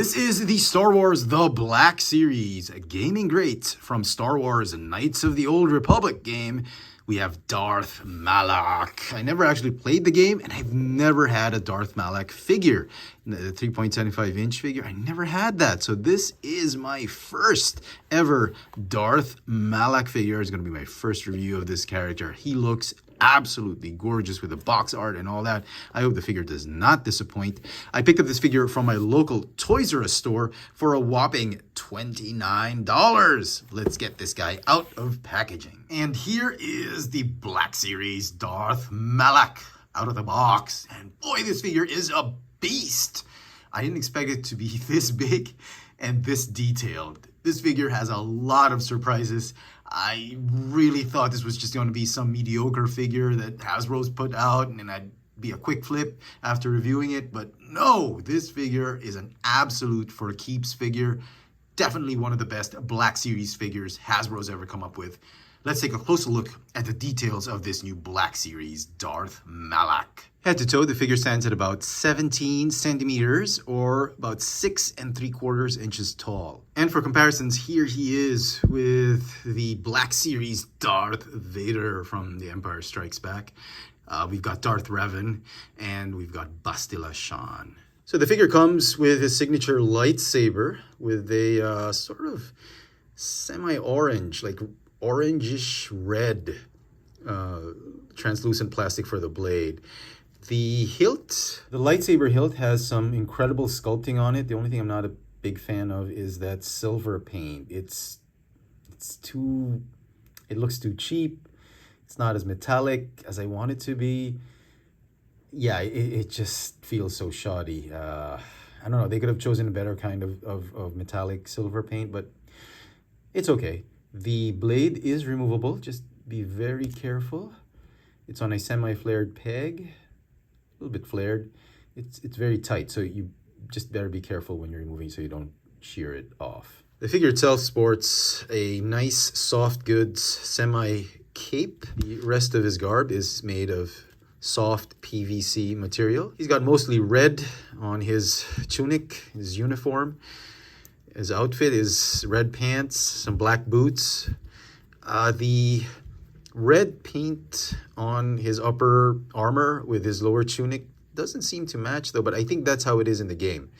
This is the Star Wars The Black Series, a gaming great from Star Wars Knights of the Old Republic game. We have Darth Malak. I never actually played the game, and I've never had a Darth Malak figure. The 3.75-inch figure, I never had that. So this is my first ever Darth Malak figure. It's going to be my first review of this character. He looks absolutely gorgeous with the box art and all that. I hope the figure does not disappoint. I picked up this figure from my local Toys R Us store for a whopping $29. Let's get this guy out of packaging. And here is the Black Series Darth Malak out of the box. And boy, this figure is a beast. I didn't expect it to be this big and this detailed. This figure has a lot of surprises. I really thought this was just going to be some mediocre figure that Hasbro's put out and I'd be a quick flip after reviewing it. But no, this figure is an absolute for keeps figure. Definitely one of the best Black Series figures Hasbro's ever come up with. Let's take a closer look at the details of this new Black Series Darth Malak. Head to toe, the figure stands at about 17 centimeters or about 6 3/4 inches tall. And for comparisons, here he is with the Black Series Darth Vader from The Empire Strikes Back. We've got Darth Revan and we've got Bastila Shan. So the figure comes with his signature lightsaber with a sort of semi-orange, like orangish red translucent plastic for the blade. The hilt, the lightsaber hilt, has some incredible sculpting on it. The only thing I'm not a big fan of is that silver paint. It looks too cheap. It's not as metallic as I want it to be. Yeah, it just feels so shoddy. I don't know, they could have chosen a better kind of metallic silver paint, but it's okay. The blade is removable, just be very careful. It's on a semi-flared peg, a little bit flared. It's very tight, so you just better be careful when you're removing so you don't shear it off. The figure itself sports a nice soft goods semi-cape. The rest of his garb is made of soft PVC material. He's got mostly red on his tunic, his uniform. His outfit is red pants, some black boots. The red paint on his upper armor with his lower tunic doesn't seem to match though, but I think that's how it is in the game.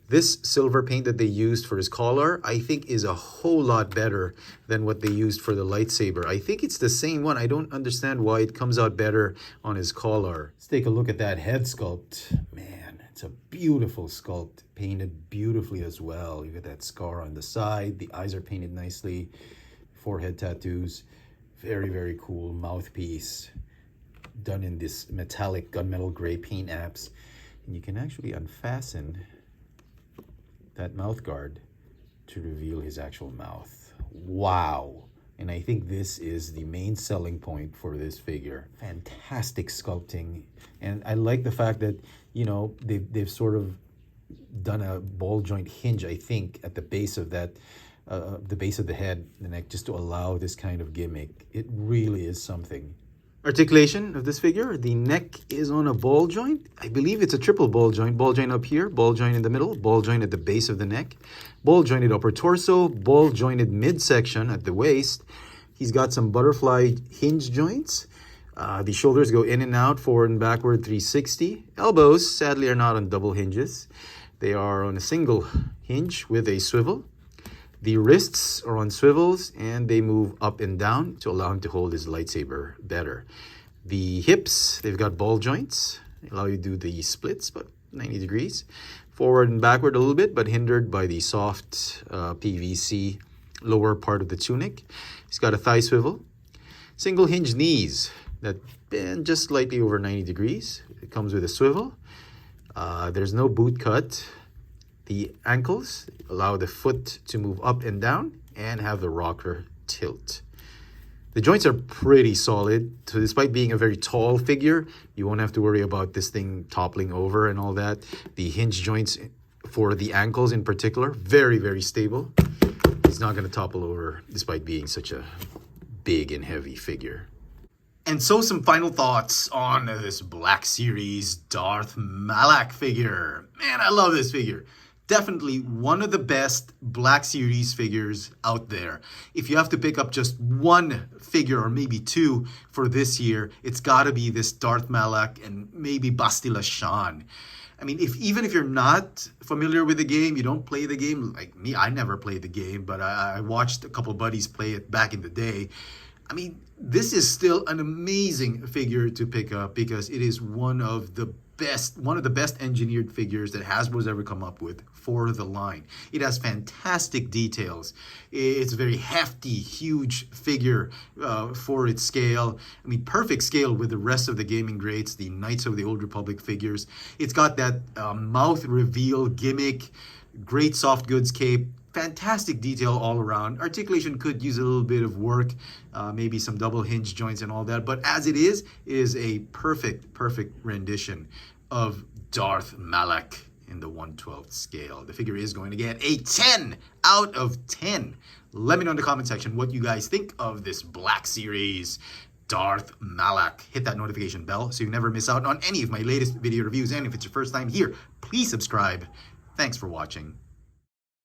This silver paint that they used for his collar, I think is a whole lot better than what they used for the lightsaber. I think it's the same one. I don't understand why it comes out better on his collar. Let's take a look at that head sculpt. Man, it's a beautiful sculpt, painted beautifully as well. You got that scar on the side. The eyes are painted nicely. Forehead tattoos. Very, very cool mouthpiece. Done in this metallic gunmetal gray paint apps. And you can actually unfasten that mouth guard to reveal his actual mouth. Wow. And I think this is the main selling point for this figure. Fantastic sculpting. And I like the fact that, you know, they've sort of done a ball joint hinge, I think, at the base of that, the base of the head, the neck, just to allow this kind of gimmick. It really is something. Articulation of this figure, the neck is on a ball joint. I believe it's a triple ball joint up here, ball joint in the middle, ball joint at the base of the neck, ball jointed upper torso, ball jointed midsection at the waist. He's got some butterfly hinge joints. The shoulders go in and out, forward and backward 360. Elbows, sadly, are not on double hinges. They are on a single hinge with a swivel. The wrists are on swivels and they move up and down to allow him to hold his lightsaber better. The hips, they've got ball joints. They allow you to do the splits, but 90 degrees. Forward and backward a little bit, but hindered by the soft PVC lower part of the tunic. He's got a thigh swivel. Single hinge knees that bend just slightly over 90 degrees. It comes with a swivel. There's no boot cut. The ankles allow the foot to move up and down and have the rocker tilt. The joints are pretty solid. So despite being a very tall figure, you won't have to worry about this thing toppling over and all that. The hinge joints for the ankles in particular, very, very stable. It's not going to topple over despite being such a big and heavy figure. And so some final thoughts on this Black Series Darth Malak figure. Man, I love this figure. Definitely one of the best Black Series figures out there. If you have to pick up just one figure or maybe two for this year, it's got to be this Darth Malak and maybe Bastila Shan. I mean, even if you're not familiar with the game, you don't play the game, like me, I never played the game, but I watched a couple buddies play it back in the day. I mean, this is still an amazing figure to pick up because it is one of the best engineered figures that Hasbro's ever come up with for the line. It has fantastic details. It's a very hefty, huge figure for its scale. I mean, perfect scale with the rest of the gaming greats, the Knights of the Old Republic figures. It's got that mouth reveal gimmick, great soft goods cape, fantastic detail all around. Articulation could use a little bit of work, maybe some double hinge joints and all that, but as it is a perfect rendition of Darth Malak in the 1/12th scale. The figure is going to get a 10 out of 10. Let me know in the comment section what you guys think of this Black Series Darth Malak. Hit that notification bell so you never miss out on any of my latest video reviews. And if it's your first time here, please subscribe. Thanks for watching.